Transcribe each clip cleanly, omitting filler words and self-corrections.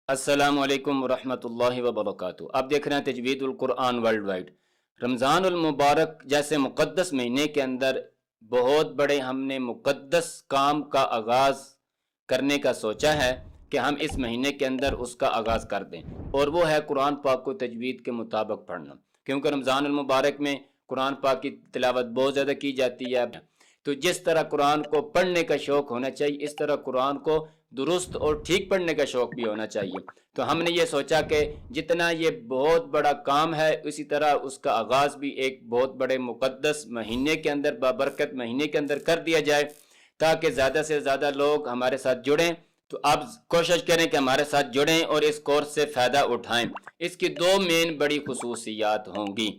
السلام علیکم ورحمۃ اللہ وبرکاتہ۔ آپ دیکھ رہے ہیں تجوید القرآن ورلڈ وائڈ۔ رمضان المبارک جیسے مقدس مہینے کے اندر بہت بڑے ہم نے مقدس کام کا آغاز کرنے کا سوچا ہے کہ ہم اس مہینے کے اندر اس کا آغاز کر دیں، اور وہ ہے قرآن پاک کو تجوید کے مطابق پڑھنا، کیونکہ رمضان المبارک میں قرآن پاک کی تلاوت بہت زیادہ کی جاتی ہے۔ تو جس طرح قرآن کو پڑھنے کا شوق ہونا چاہیے، اس طرح قرآن کو درست اور ٹھیک پڑھنے کا شوق بھی ہونا چاہیے۔ تو ہم نے یہ سوچا کہ جتنا یہ بہت بڑا کام ہے، اسی طرح اس کا آغاز بھی ایک بہت بڑے مقدس مہینے کے اندر، بابرکت مہینے کے اندر کر دیا جائے، تاکہ زیادہ سے زیادہ لوگ ہمارے ساتھ جڑیں۔ تو آپ کوشش کریں کہ ہمارے ساتھ جڑیں اور اس کورس سے فائدہ اٹھائیں۔ اس کی دو مین بڑی خصوصیات ہوں گی،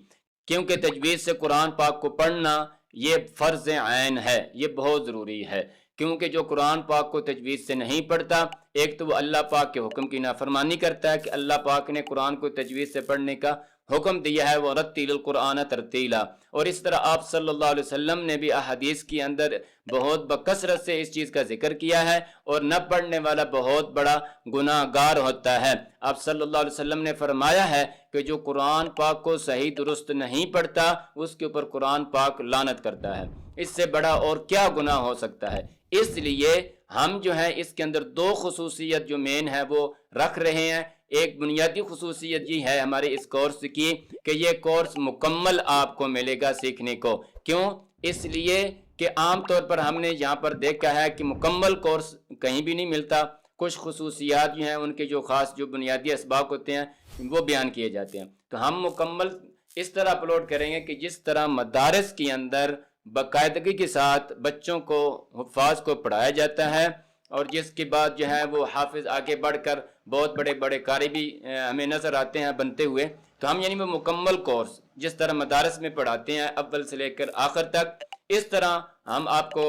کیونکہ تجوید سے قرآن پاک کو پڑھنا یہ فرض عین ہے، یہ بہت ضروری ہے، کیونکہ جو قرآن پاک کو تجوید سے نہیں پڑھتا، ایک تو وہ اللہ پاک کے حکم کی نافرمانی کرتا ہے کہ اللہ پاک نے قرآن کو تجوید سے پڑھنے کا حکم دیا ہے، وَرَتِّلِ الْقُرْآنَ تَرْتِيلًا، اور اس طرح آپ صلی اللہ علیہ وسلم نے بھی احادیث کے اندر بہت بکثرت سے اس چیز کا ذکر کیا ہے، اور نہ پڑھنے والا بہت بڑا گناہ گار ہوتا ہے۔ آپ صلی اللہ علیہ وسلم نے فرمایا ہے کہ جو قرآن پاک کو صحیح درست نہیں پڑھتا، اس کے اوپر قرآن پاک لعنت کرتا ہے۔ اس سے بڑا اور کیا گناہ ہو سکتا ہے؟ اس لیے ہم جو ہے اس کے اندر دو خصوصیت جو مین ہے وہ رکھ رہے ہیں۔ ایک بنیادی خصوصیت یہ ہے ہمارے اس کورس کی کہ یہ کورس مکمل آپ کو ملے گا سیکھنے کو۔ کیوں؟ اس لیے کہ عام طور پر ہم نے یہاں پر دیکھا ہے کہ مکمل کورس کہیں بھی نہیں ملتا، کچھ خصوصیات جو ہیں ان کے جو خاص جو بنیادی اسباق ہوتے ہیں وہ بیان کیے جاتے ہیں۔ تو ہم مکمل اس طرح اپلوڈ کریں گے کہ جس طرح مدارس کے اندر باقاعدگی کے ساتھ بچوں کو، حفاظ کو پڑھایا جاتا ہے، اور جس کے بعد جو ہے وہ حافظ آگے بڑھ کر بہت بڑے بڑے قاری بھی ہمیں نظر آتے ہیں بنتے ہوئے، تو ہم یعنی وہ مکمل کورس جس طرح مدارس میں پڑھاتے ہیں اول سے لے کر آخر تک، اس طرح ہم آپ کو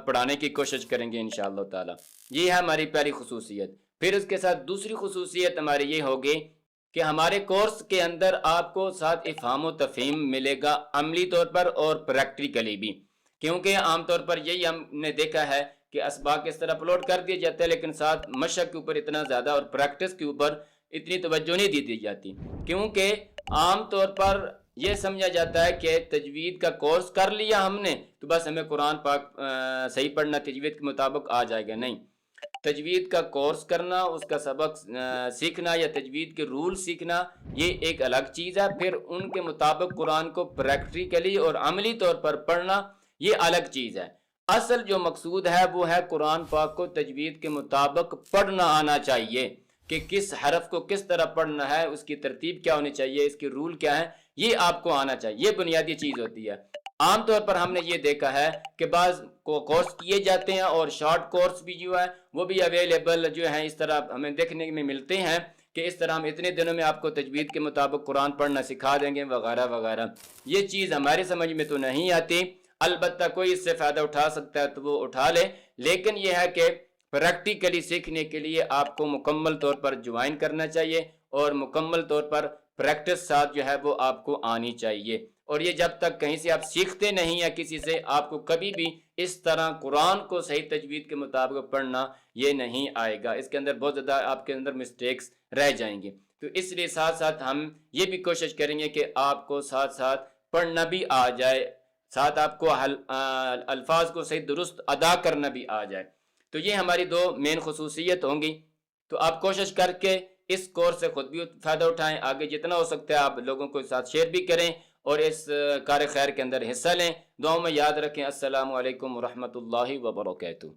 پڑھانے کی کوشش کریں گے انشاءاللہ تعالی۔ یہ ہے ہماری پہلی خصوصیت۔ پھر اس کے ساتھ دوسری خصوصیت ہماری یہ ہوگی کہ ہمارے کورس کے اندر آپ کو ساتھ افہام و تفہیم ملے گا، عملی طور پر اور پریکٹیکلی بھی، کیونکہ عام طور پر یہی ہم نے دیکھا ہے کہ اسباق اس طرح اپلوڈ کر دیے جاتے ہیں، لیکن ساتھ مشق کے اوپر اتنا زیادہ اور پریکٹس کے اوپر اتنی توجہ نہیں دی جاتی، کیونکہ عام طور پر یہ سمجھا جاتا ہے کہ تجوید کا کورس کر لیا ہم نے تو بس ہمیں قرآن پاک صحیح پڑھنا تجوید کے مطابق آ جائے گا۔ نہیں، تجوید کا کورس کرنا، اس کا سبق سیکھنا یا تجوید کے رول سیکھنا یہ ایک الگ چیز ہے، پھر ان کے مطابق قرآن کو پریکٹیکلی اور عملی طور پر پڑھنا یہ الگ چیز ہے۔ اصل جو مقصود ہے وہ ہے قرآن پاک کو تجوید کے مطابق پڑھنا آنا چاہیے، کہ کس حرف کو کس طرح پڑھنا ہے، اس کی ترتیب کیا ہونی چاہیے، اس کے رول کیا ہیں، یہ آپ کو آنا چاہیے، یہ بنیادی چیز ہوتی ہے۔ عام طور پر ہم نے یہ دیکھا ہے کہ بعض کورس کیے جاتے ہیں اور شارٹ کورس بھی جو ہے وہ بھی اویلیبل جو ہیں، اس طرح ہمیں دیکھنے میں ملتے ہیں کہ اس طرح ہم اتنے دنوں میں آپ کو تجوید کے مطابق قرآن پڑھنا سکھا دیں گے وغیرہ وغیرہ۔ یہ چیز ہماری سمجھ میں تو نہیں آتی، البتہ کوئی اس سے فائدہ اٹھا سکتا ہے تو وہ اٹھا لے، لیکن یہ ہے کہ پریکٹیکلی سیکھنے کے لیے آپ کو مکمل طور پر جوائن کرنا چاہیے، اور مکمل طور پر پریکٹس ساتھ جو ہے وہ آپ کو آنی چاہیے۔ اور یہ جب تک کہیں سے آپ سیکھتے نہیں ہیں کسی سے، آپ کو کبھی بھی اس طرح قرآن کو صحیح تجوید کے مطابق پڑھنا یہ نہیں آئے گا، اس کے اندر بہت زیادہ آپ کے اندر مسٹیکس رہ جائیں گے۔ تو اس لیے ساتھ ساتھ ہم یہ بھی کوشش کریں گے کہ آپ کو ساتھ ساتھ پڑھنا بھی آ جائے، ساتھ آپ کو الفاظ کو صحیح درست ادا کرنا بھی آ جائے۔ تو یہ ہماری دو مین خصوصیت ہوں گی۔ تو آپ کوشش کر کے اس کورس سے خود بھی فائدہ اٹھائیں، آگے جتنا ہو سکتا ہے آپ لوگوں کو ساتھ شیئر بھی کریں، اور اس کار خیر کے اندر حصہ لیں۔ دعاؤں میں یاد رکھیں۔ السلام علیکم ورحمۃ اللہ وبرکاتہ۔